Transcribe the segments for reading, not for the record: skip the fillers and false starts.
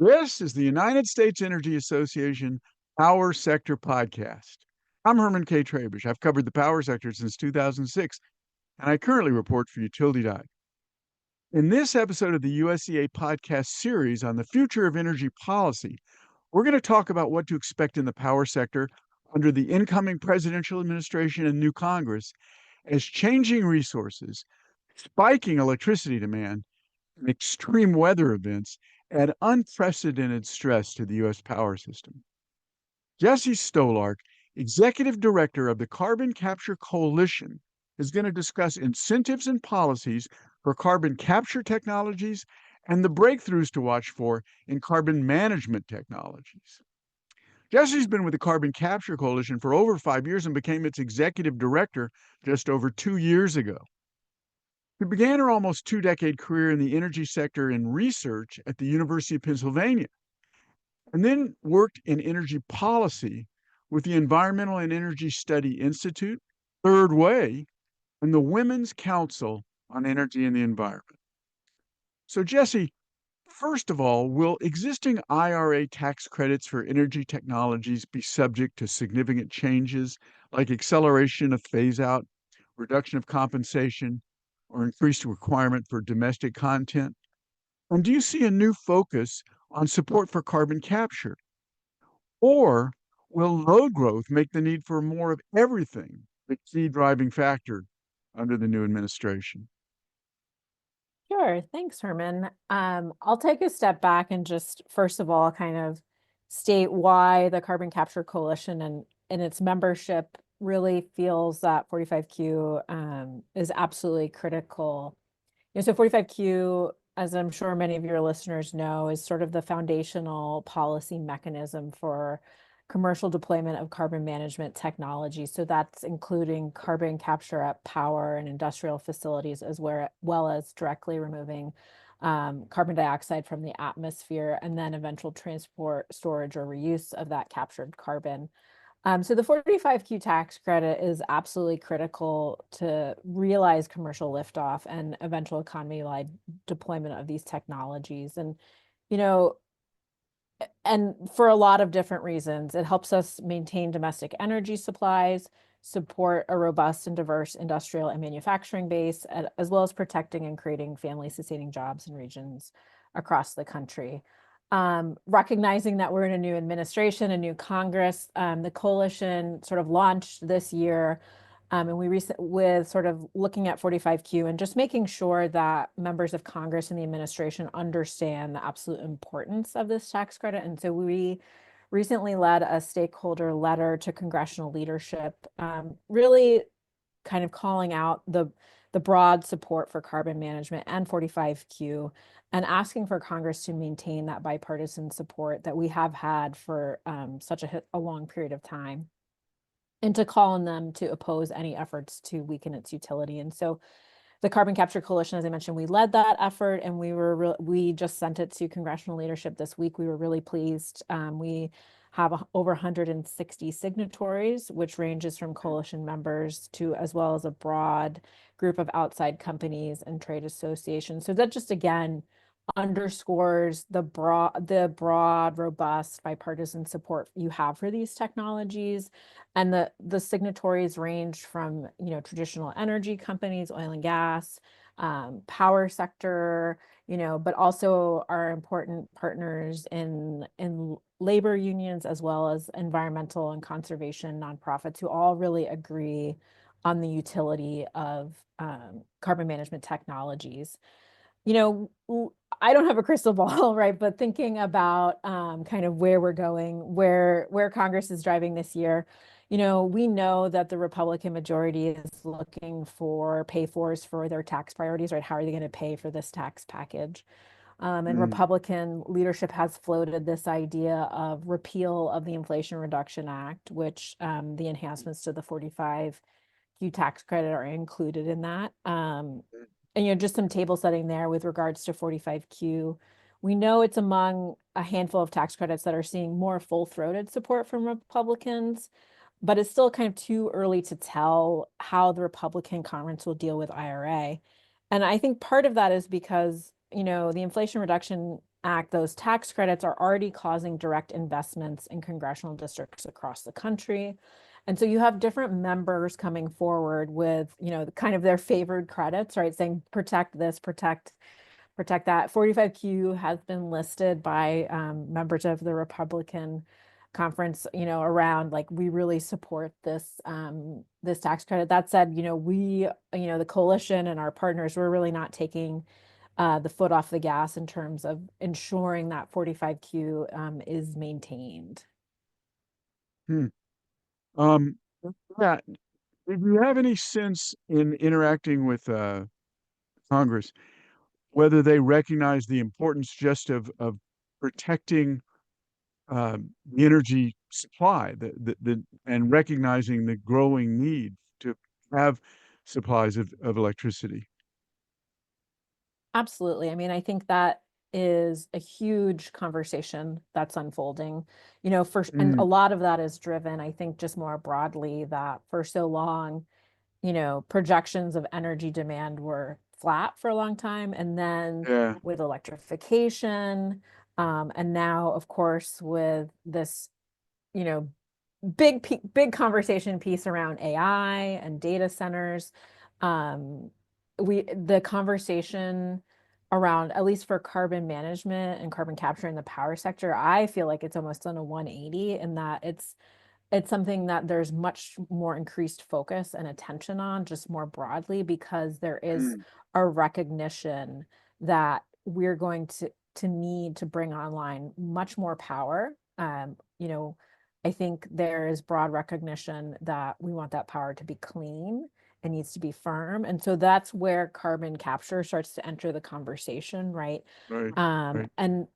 This is the United States Energy Association Power Sector Podcast. I'm Herman K. Trabish. I've covered the power sector since 2006, and I currently report for Utility Dive. In this episode of the USEA podcast series on the future of energy policy, we're going to talk about what to expect in the power sector under the incoming presidential administration and new Congress as changing resources, spiking electricity demand, and extreme weather events add unprecedented stress to the U.S. power system. Jessie Stolark, Executive Director of the Carbon Capture Coalition, is going to discuss incentives and policies for carbon capture technologies and the breakthroughs to watch for in carbon management technologies. Jessie's been with the Carbon Capture Coalition for over 5 years and became its executive director just over 2 years ago. She began her almost two-decade career in the energy sector in research at the University of Pennsylvania, and then worked in energy policy with the Environmental and Energy Study Institute, Third Way, and the Women's Council on Energy and the Environment. So, Jessie, first of all, will existing IRA tax credits for energy technologies be subject to significant changes like acceleration of phase out, reduction of compensation, or increased requirement for domestic content? And do you see a new focus on support for carbon capture? Or will load growth make the need for more of everything the key driving factor under the new administration? Sure. Thanks, Herman. I'll take a step back and just, first of all, kind of state why the Carbon Capture Coalition and its membership really feels that 45Q is absolutely critical. So 45Q, as I'm sure many of your listeners know, is sort of the foundational policy mechanism for commercial deployment of carbon management technology. So that's including carbon capture at power and industrial facilities, as well as directly removing carbon dioxide from the atmosphere, and then eventual transport, storage, or reuse of that captured carbon. So the 45Q tax credit is absolutely critical to realize commercial liftoff and eventual economy-wide deployment of these technologies. And for a lot of different reasons, it helps us maintain domestic energy supplies, support a robust and diverse industrial and manufacturing base, as well as protecting and creating family-sustaining jobs in regions across the country. Recognizing that we're in a new administration, a new Congress, the coalition sort of launched this year, and with sort of looking at 45Q and just making sure that members of Congress and the administration understand the absolute importance of this tax credit. And so we recently led a stakeholder letter to congressional leadership, really kind of calling out the broad support for carbon management and 45Q, and asking for Congress to maintain that bipartisan support that we have had for such a long period of time, and to call on them to oppose any efforts to weaken its utility. And so the Carbon Capture Coalition, as I mentioned, we led that effort, and we just sent it to congressional leadership this week. We were really pleased. We have over 160 signatories, which ranges from coalition members to as well as a broad group of outside companies and trade associations. So that just again underscores the broad, robust bipartisan support you have for these technologies. And the signatories range from, traditional energy companies, oil and gas, power sector, but also our important partners in labor unions, as well as environmental and conservation nonprofits, who all really agree on the utility of carbon management technologies. I don't have a crystal ball, right? But thinking about kind of where we're going, where Congress is driving this year, we know that the Republican majority is looking for pay-fors for their tax priorities, right? How are they going to pay for this tax package? And Republican leadership has floated this idea of repeal of the Inflation Reduction Act, which the enhancements to the 45Q tax credit are included in that. And just some table setting there with regards to 45Q. We know it's among a handful of tax credits that are seeing more full-throated support from Republicans, but it's still kind of too early to tell how the Republican Congress will deal with IRA. And I think part of that is because, the Inflation Reduction Act, those tax credits are already causing direct investments in congressional districts across the country. And so you have different members coming forward with, kind of their favored credits, right? Saying protect this, protect that. 45Q has been listed by members of the Republican conference, around like we really support this this tax credit. That said, we, the coalition and our partners, we're really not taking the foot off the gas in terms of ensuring that 45Q is maintained. Hmm. Um, yeah. Do you have any sense in interacting with Congress whether they recognize the importance just of protecting the energy supply, and recognizing the growing need to have supplies of electricity? Absolutely. I mean, I think that is a huge conversation that's unfolding, and a Mm, lot of that is driven, I think, just more broadly that for so long, projections of energy demand were flat for a long time. And then yeah. with electrification, and now, of course, with this, you know, big conversation piece around AI and data centers. Um, the conversation around, at least for carbon management and carbon capture in the power sector, I feel like it's almost on a 180 in that it's something that there's much more increased focus and attention on just more broadly because there is Mm, a recognition that we're going to need to bring online much more power. I think there is broad recognition that we want that power to be clean. It needs to be firm. And so that's where carbon capture starts to enter the conversation, right? right. Um, Right. and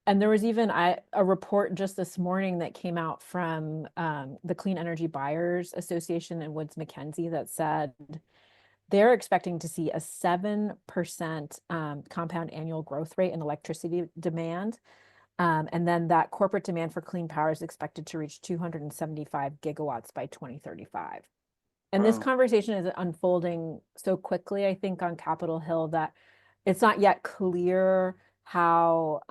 and there was even a report just this morning that came out from the Clean Energy Buyers Association and Woods Mackenzie that said they're expecting to see a 7% compound annual growth rate in electricity demand. And then that corporate demand for clean power is expected to reach 275 gigawatts by 2035. And this Wow. conversation is unfolding so quickly, I think, on Capitol Hill that it's not yet clear how,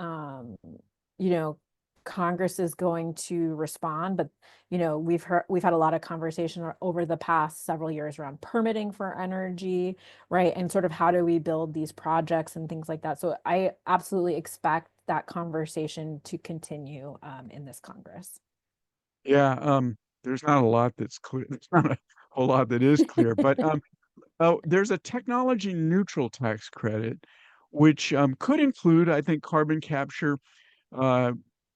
you know, Congress is going to respond. But, we've had a lot of conversation over the past several years around permitting for energy, right? And sort of how do we build these projects and things like that. So I absolutely expect that conversation to continue in this Congress. Yeah. There's not a lot that's clear. There's not a whole lot that is clear, but oh, there's a technology neutral tax credit, which could include, I think, carbon capture uh,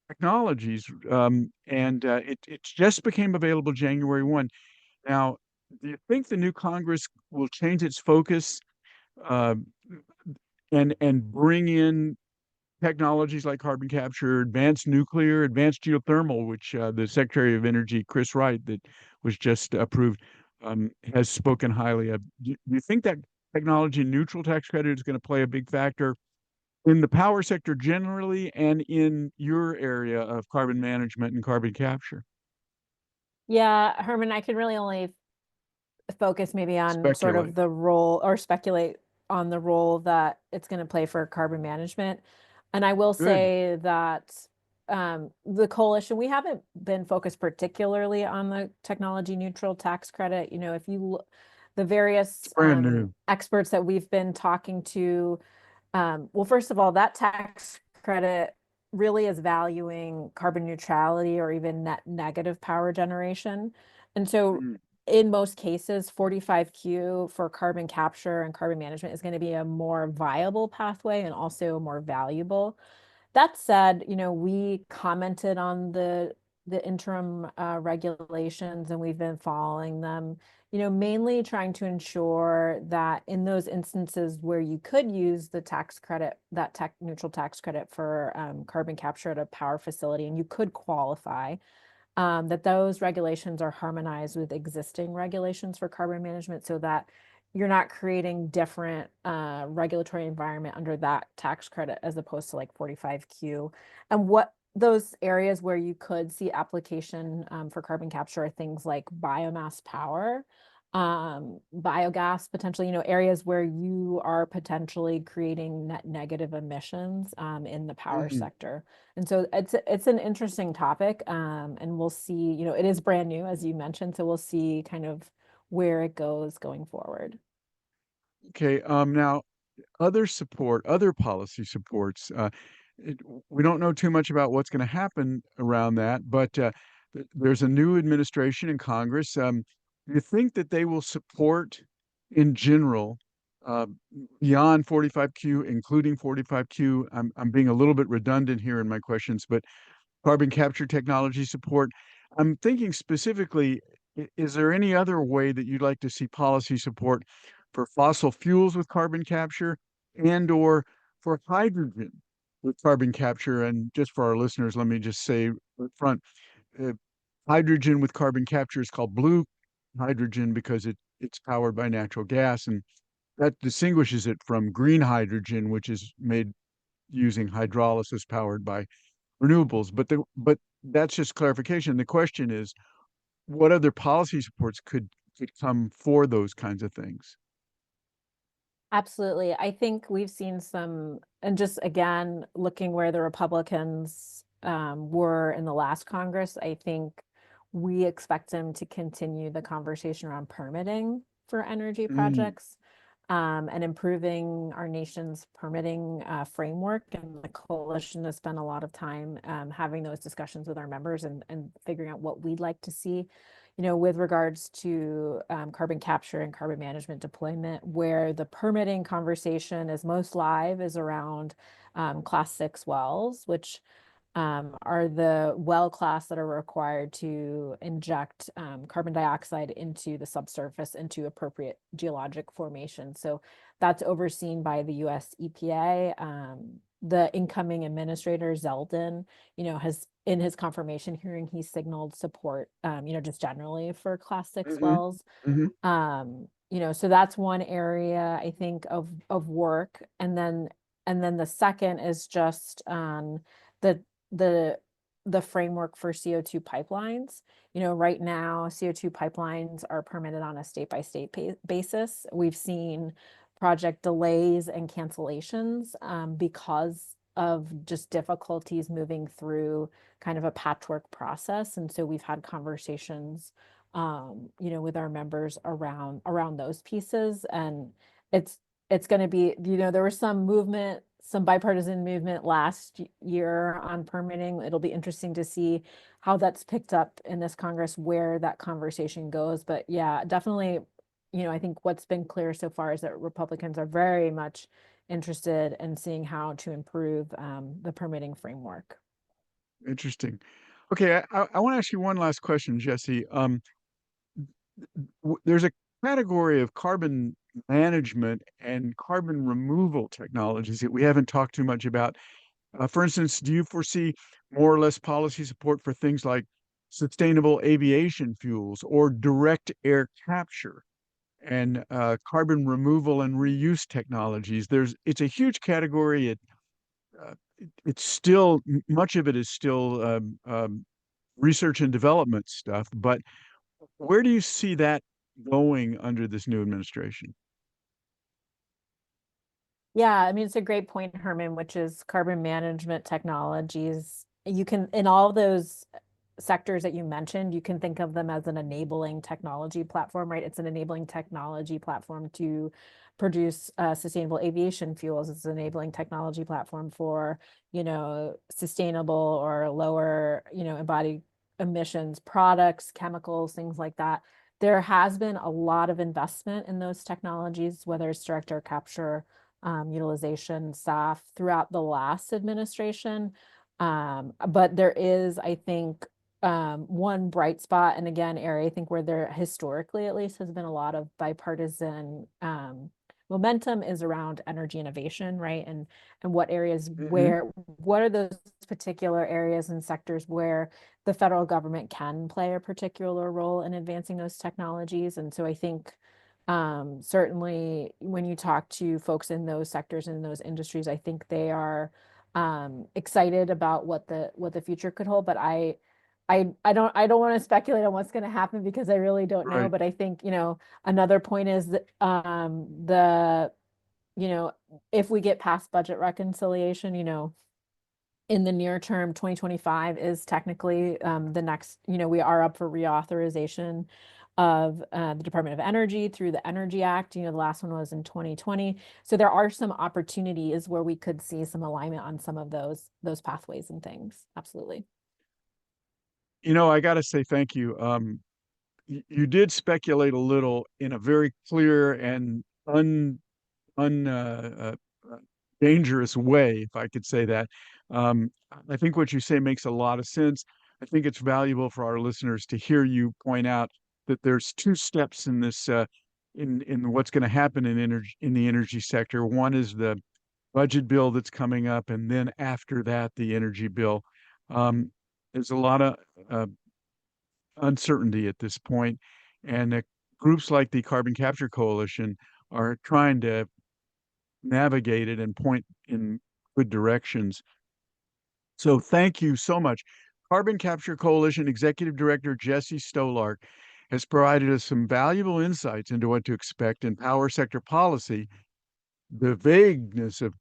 technologies, and it just became available January 1. Now, do you think the new Congress will change its focus uh, and bring in technologies like carbon capture, advanced nuclear, advanced geothermal, which the Secretary of Energy, Chris Wright, that was just approved, has spoken highly of? Do you think that technology neutral tax credit is going to play a big factor in the power sector generally and in your area of carbon management and carbon capture? Yeah, Herman, I can really only focus maybe on sort of Speculate. the role or speculate on the role that it's going to play for carbon management. And I will Good. say that the coalition, we haven't been focused particularly on the technology neutral tax credit. If you look, the It's various brand new. experts that we've been talking to, well, first of all, that tax credit really is valuing carbon neutrality or even net negative power generation. And so Mm, in most cases, 45Q for carbon capture and carbon management is going to be a more viable pathway and also more valuable. That said, we commented on the interim regulations and we've been following them, mainly trying to ensure that in those instances where you could use the tax credit, that tech neutral tax credit for carbon capture at a power facility, and you could qualify, that those regulations are harmonized with existing regulations for carbon management so that you're not creating different regulatory environment under that tax credit as opposed to like 45Q. And what those areas where you could see application for carbon capture are things like biomass power. biogas potentially, areas where you are potentially creating net negative emissions in the power Mhm. sector. And so it's an interesting topic, and we'll see, it is brand new, as you mentioned, so we'll see kind of where it goes going forward. Okay. Now, other policy supports. It, we don't know too much about what's going to happen around that, but there's a new administration in Congress. Do you think that they will support, in general, uh, beyond 45Q, including 45Q? I'm being a little bit redundant here in my questions, but carbon capture technology support. I'm thinking specifically, is there any other way that you'd like to see policy support for fossil fuels with carbon capture and or for hydrogen with carbon capture? And just for our listeners, let me just say up front, uh, hydrogen with carbon capture is called blue hydrogen because it's powered by natural gas, and that distinguishes it from green hydrogen, which is made using hydrolysis powered by renewables. But that's just clarification. The question is, what other policy supports could come for those kinds of things? Absolutely. I think we've seen some, and just again, looking where the Republicans were in the last Congress, I think we expect them to continue the conversation around permitting for energy Mm, projects, and improving our nation's permitting framework. And the coalition has spent a lot of time having those discussions with our members and figuring out what we'd like to see, with regards to carbon capture and carbon management deployment. Where the permitting conversation is most live is around class 6 wells, which are the well class that are required to inject carbon dioxide into the subsurface into appropriate geologic formation. So that's overseen by the US EPA. The incoming administrator, Zeldin, has in his confirmation hearing, he signaled support, just generally for class 6 hmm wells. hmm So that's one area I think of work. And then the second is just the the the framework for CO2 pipelines. Right now, CO2 pipelines are permitted on a state by state basis. We've seen project delays and cancellations because of just difficulties moving through kind of a patchwork process. And so we've had conversations with our members around those pieces. And it's it's going to be, there was some bipartisan movement last year on permitting. It'll be interesting to see how that's picked up in this Congress, where that conversation goes. But yeah, definitely, I think what's been clear so far is that Republicans are very much interested in seeing how to improve the permitting framework. Interesting. Okay, I want to ask you one last question, Jesse. There's a category of carbon management and carbon removal technologies that we haven't talked too much about. For instance, do you foresee more or less policy support for things like sustainable aviation fuels or direct air capture and carbon removal and reuse technologies? It's a huge category. It's still much of it is still research and development stuff. But where do you see that going under this new administration? Yeah, I mean, it's a great point, Herman, which is carbon management technologies. You can, in all those sectors that you mentioned, you can think of them as an enabling technology platform, right? It's an enabling technology platform to produce sustainable aviation fuels. It's an enabling technology platform for, sustainable or lower, embodied emissions products, chemicals, things like that. There has been a lot of investment in those technologies, whether it's direct air capture, utilization, SAF, throughout the last administration. But there is, I think, one bright spot, and again, area I think where there historically at least has been a lot of bipartisan momentum, is around energy innovation, right? And Hmm what are those particular areas and sectors where the federal government can play a particular role in advancing those technologies? And so I think certainly when you talk to folks in those sectors and those industries, I think they are excited about what the future could hold. But I don't want to speculate on what's going to happen because I really don't know. Right. But I think, another point is that you know, if we get past budget reconciliation, in the near term, 2025 is technically the next, we are up for reauthorization of the Department of Energy through the Energy Act. The last one was in 2020. So there are some opportunities where we could see some alignment on some of those pathways and things. Absolutely. I got to say thank you. You did speculate a little in a very clear and un dangerous way, if I could say that. Um, I think what you say makes a lot of sense. I think it's valuable for our listeners to hear you point out that there's two steps in this in what's going to happen in the energy sector. One is the budget bill that's coming up, and then after that, the energy bill. Um, there's a lot of uh, uncertainty at this point, and groups like the Carbon Capture Coalition are trying to navigate it and point in good directions. So thank you so much. Carbon Capture Coalition Executive Director Jessie Stolark has provided us some valuable insights into what to expect in power sector policy, the vagueness of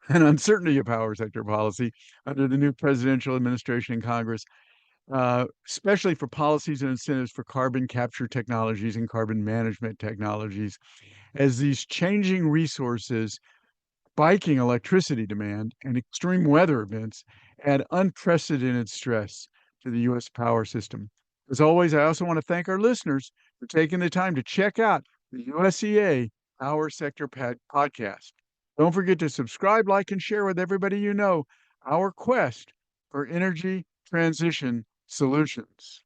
and uncertainty of power sector policy under the new presidential administration and Congress, especially for policies and incentives for carbon capture technologies and carbon management technologies, as these changing resources, spiking electricity demand, and extreme weather events add unprecedented stress to the U.S. power system. As always, I also want to thank our listeners for taking the time to check out the USEA Power Sector Podcast. Don't forget to subscribe, like, and share with everybody you know our quest for energy transition solutions.